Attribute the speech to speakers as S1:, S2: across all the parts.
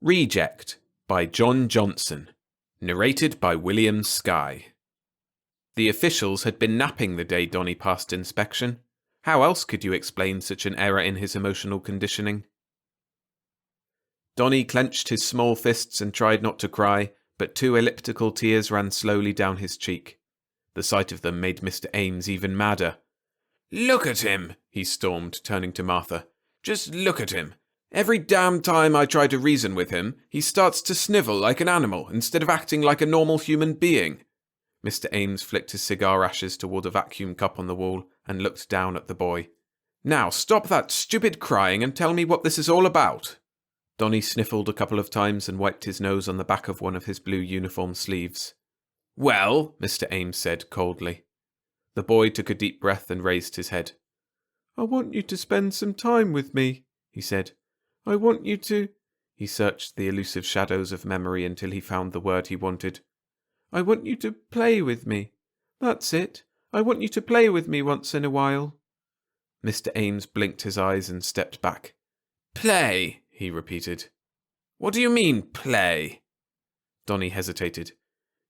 S1: Reject by John Johnson. Narrated by William Skye. The officials had been napping the day Donny passed inspection. How else could you explain such an error in his emotional conditioning? Donny clenched his small fists and tried not to cry, but 2 elliptical tears ran slowly down his cheek. The sight of them made Mr. Ames even madder. "Look at him," he stormed, turning to Martha. "Just look at him. Every damn time I try to reason with him, he starts to snivel like an animal instead of acting like a normal human being." Mr. Ames flicked his cigar ashes toward a vacuum cup on the wall and looked down at the boy. "Now stop that stupid crying and tell me what this is all about." Donny sniffled a couple of times and wiped his nose on the back of one of his blue uniform sleeves. "Well," Mr. Ames said coldly. The boy took a deep breath and raised his head. "I want you to spend some time with me," he said. "I want you to—" He searched the elusive shadows of memory until he found the word he wanted. "I want you to play with me. That's it. I want you to play with me once in a while." Mr. Ames blinked his eyes and stepped back. "Play," he repeated. "What do you mean, play?" Donny hesitated.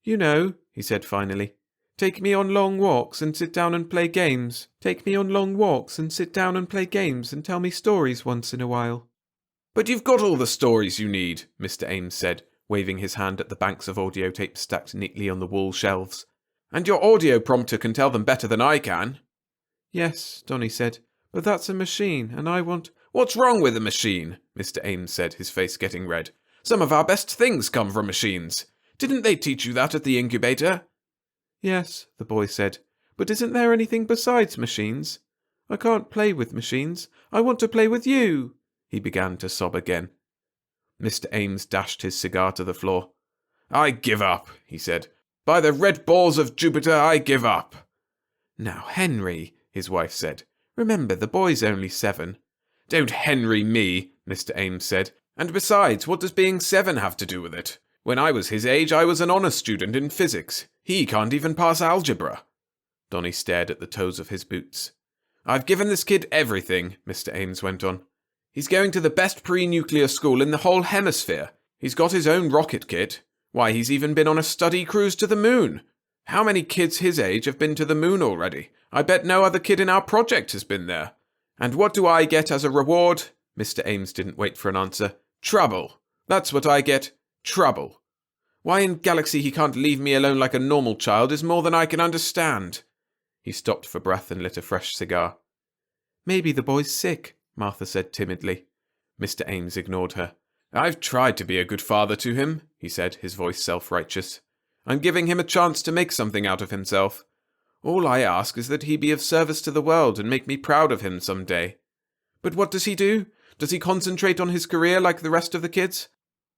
S1: "You know," he said finally. "Take me on long walks and sit down and play games. Take me on long walks and sit down and play games and tell me stories once in a while." "But you've got all the stories you need," Mr. Ames said, waving his hand at the banks of audio tape stacked neatly on the wall shelves. "And your audio prompter can tell them better than I can." "Yes," Donny said, "but that's a machine, and I want—" "What's wrong with a machine?" Mr. Ames said, his face getting red. "Some of our best things come from machines. Didn't they teach you that at the incubator?" "Yes," the boy said, "but isn't there anything besides machines? I can't play with machines. I want to play with you." He began to sob again. Mr. Ames dashed his cigar to the floor. "I give up," he said. "By the red balls of Jupiter, I give up." "Now, Henry," his wife said. "Remember, the boy's only 7. "Don't Henry me," Mr. Ames said. "And besides, what does being 7 have to do with it? When I was his age, I was an honour student in physics. He can't even pass algebra." Donny stared at the toes of his boots. "I've given this kid everything," Mr. Ames went on. "He's going to the best pre-nuclear school in the whole hemisphere. He's got his own rocket kit. Why, he's even been on a study cruise to the moon. How many kids his age have been to the moon already? I bet no other kid in our project has been there. And what do I get as a reward?" Mr. Ames didn't wait for an answer. "Trouble. That's what I get. Trouble. Why in Galaxy he can't leave me alone like a normal child is more than I can understand." He stopped for breath and lit a fresh cigar. "Maybe the boy's sick," Martha said timidly. Mr. Ames ignored her. "I've tried to be a good father to him," he said, his voice self-righteous. "I'm giving him a chance to make something out of himself. All I ask is that he be of service to the world and make me proud of him some day. But what does he do? Does he concentrate on his career like the rest of the kids?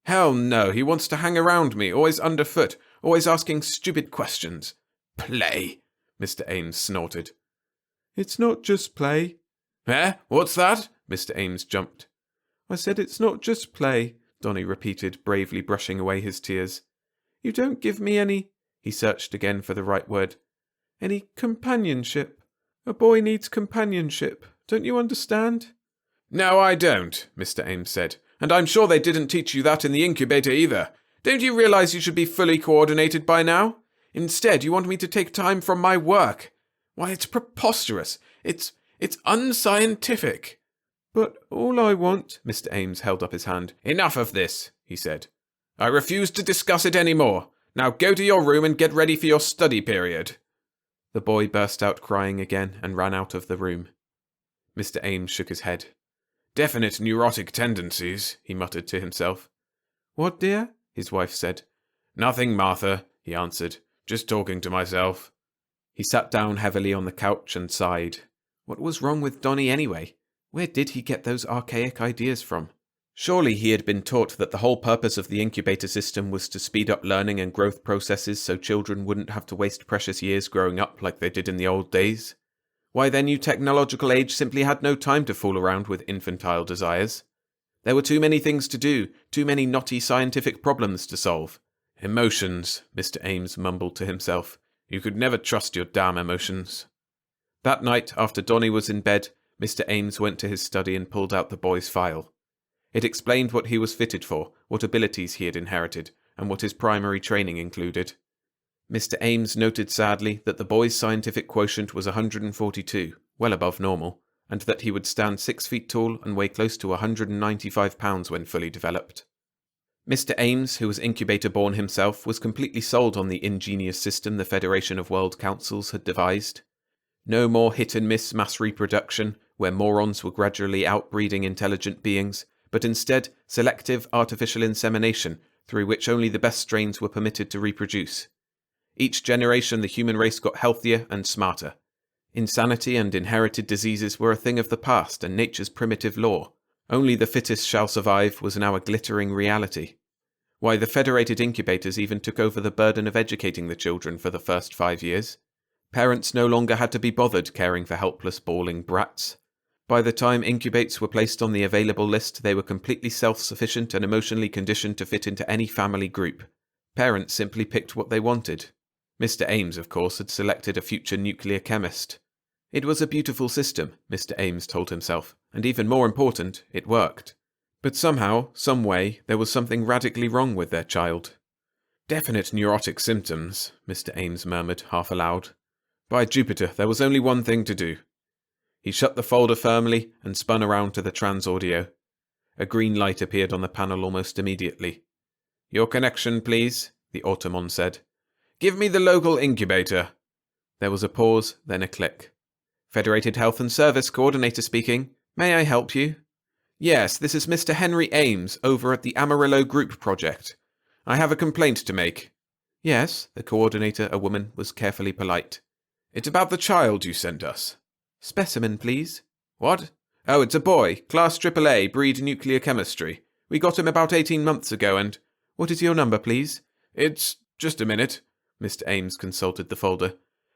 S1: Hell no, he wants to hang around me, always underfoot, always asking stupid questions. Play," Mr. Ames snorted. "It's not just play." "Eh? What's that?" Mr. Ames jumped. "I said it's not just play," Donny repeated, bravely brushing away his tears. "You don't give me any—" He searched again for the right word. "Any companionship. A boy needs companionship. Don't you understand?" "No, I don't," Mr. Ames said. "And I'm sure they didn't teach you that in the incubator either. Don't you realize you should be fully coordinated by now? Instead, you want me to take time from my work. Why, it's preposterous. It's unscientific." "But all I want—" Mr. Ames held up his hand. "Enough of this," he said. "I refuse to discuss it any more. Now go to your room and get ready for your study period." The boy burst out crying again and ran out of the room. Mr. Ames shook his head. "Definite neurotic tendencies," he muttered to himself. "What, dear?" his wife said. "Nothing, Martha," he answered. "Just talking to myself." He sat down heavily on the couch and sighed. What was wrong with Donny anyway? Where did he get those archaic ideas from? Surely he had been taught that the whole purpose of the incubator system was to speed up learning and growth processes so children wouldn't have to waste precious years growing up like they did in the old days. Why, their new technological age simply had no time to fool around with infantile desires. There were too many things to do, too many knotty scientific problems to solve. "Emotions," Mr. Ames mumbled to himself. "You could never trust your damn emotions." That night, after Donny was in bed, Mr. Ames went to his study and pulled out the boy's file. It explained what he was fitted for, what abilities he had inherited, and what his primary training included. Mr. Ames noted sadly that the boy's scientific quotient was 142, well above normal, and that he would stand 6 feet tall and weigh close to 195 pounds when fully developed. Mr. Ames, who was incubator-born himself, was completely sold on the ingenious system the Federation of World Councils had devised. No more hit-and-miss mass reproduction, where morons were gradually outbreeding intelligent beings, but instead selective artificial insemination, through which only the best strains were permitted to reproduce. Each generation the human race got healthier and smarter. Insanity and inherited diseases were a thing of the past and nature's primitive law. Only the fittest shall survive was now a glittering reality. Why, the federated incubators even took over the burden of educating the children for the first 5 years. Parents no longer had to be bothered caring for helpless bawling brats. By the time incubates were placed on the available list, they were completely self-sufficient and emotionally conditioned to fit into any family group. Parents simply picked what they wanted. Mr. Ames, of course, had selected a future nuclear chemist. It was a beautiful system, Mr. Ames told himself, and even more important, it worked. But somehow, some way, there was something radically wrong with their child. Definite neurotic symptoms, Mr. Ames murmured, half aloud. By Jupiter, there was only one thing to do. He shut the folder firmly and spun around to the trans-audio. A green light appeared on the panel almost immediately. Your connection, please, the Automon said. Give me the local incubator. There was a pause, then a click. Federated Health and Service Coordinator speaking. May I help you? Yes, this is Mr. Henry Ames over at the Amarillo Group Project. I have a complaint to make. Yes, the coordinator, a woman, was carefully polite. It's about the child you sent us. Specimen, please. What? Oh, it's a boy, Class AAA, breed nuclear chemistry. We got him about 18 months ago and... What is your number, please? It's... just a minute. Mr. Ames consulted the folder.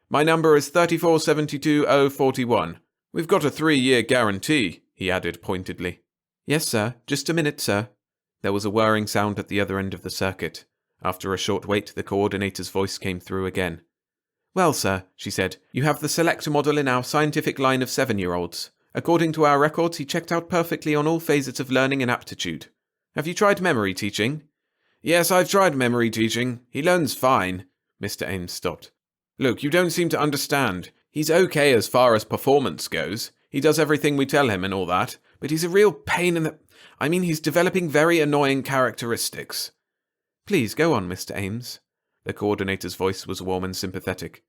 S1: My number is 3472041. We've got a 3-year guarantee, he added pointedly. Yes, sir. Just a minute, sir. There was a whirring sound at the other end of the circuit. After a short wait, the coordinator's voice came through again. Well, sir, she said, you have the select model in our scientific line of 7-year-olds. According to our records, he checked out perfectly on all phases of learning and aptitude. Have you tried memory teaching? Yes, I've tried memory teaching. He learns fine. Mr. Ames stopped. Look, you don't seem to understand. He's okay as far as performance goes. He does everything we tell him and all that, but he's a real pain in the... he's developing very annoying characteristics. Please, go on, Mr. Ames. The coordinator's voice was warm and sympathetic.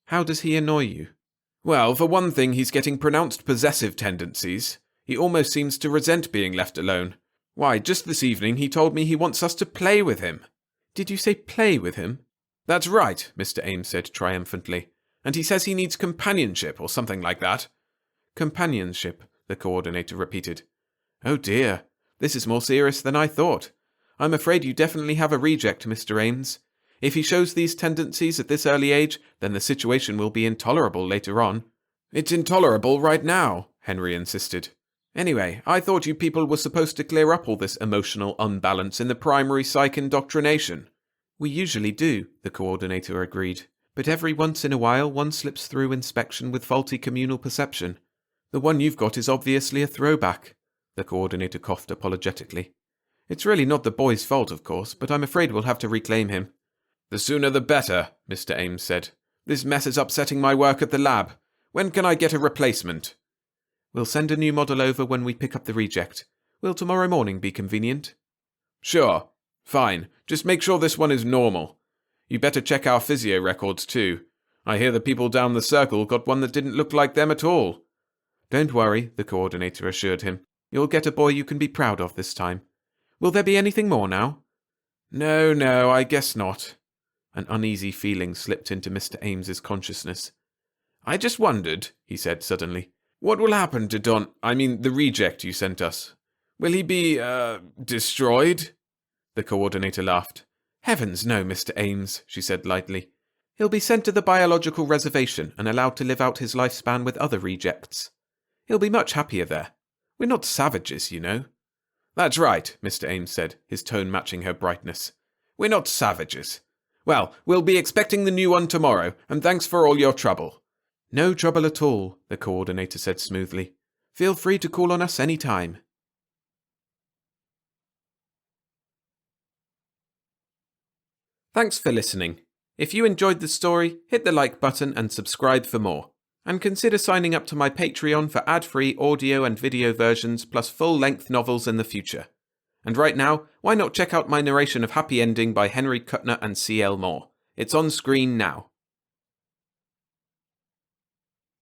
S1: How does he annoy you? Well, for one thing, he's getting pronounced possessive tendencies. He almost seems to resent being left alone. Why, just this evening he told me he wants us to play with him. Did you say play with him? That's right, Mr. Ames said triumphantly. And he says he needs companionship or something like that. Companionship, the coordinator repeated. Oh dear, this is more serious than I thought. I'm afraid you definitely have a reject, Mr. Ames. If he shows these tendencies at this early age, then the situation will be intolerable later on. It's intolerable right now, Henry insisted. Anyway, I thought you people were supposed to clear up all this emotional unbalance in the primary psych indoctrination. We usually do, the coordinator agreed. But every once in a while one slips through inspection with faulty communal perception. The one you've got is obviously a throwback. The coordinator coughed apologetically. It's really not the boy's fault, of course, but I'm afraid we'll have to reclaim him. The sooner the better, Mr. Ames said. This mess is upsetting my work at the lab. When can I get a replacement? We'll send a new model over when we pick up the reject. Will tomorrow morning be convenient? Sure. Fine. Just make sure this one is normal. You better check our physio records too. I hear the people down the circle got one that didn't look like them at all. Don't worry, the coordinator assured him. You'll get a boy you can be proud of this time. Will there be anything more now? No, I guess not. An uneasy feeling slipped into Mr. Ames's consciousness. I just wondered, he said suddenly, what will happen to the reject you sent us? Will he be, destroyed? The coordinator laughed. Heavens no, Mr. Ames, she said lightly. He'll be sent to the biological reservation and allowed to live out his lifespan with other rejects. He'll be much happier there. We're not savages, you know. That's right, Mr. Ames said, his tone matching her brightness. We're not savages. Well, we'll be expecting the new one tomorrow, and thanks for all your trouble. No trouble at all, the coordinator said smoothly. Feel free to call on us any time. Thanks for listening. If you enjoyed the story, hit the like button and subscribe for more. And consider signing up to my Patreon for ad-free audio and video versions plus full-length novels in the future. And right now, why not check out my narration of Happy Ending by Henry Kuttner and C.L. Moore? It's on screen now.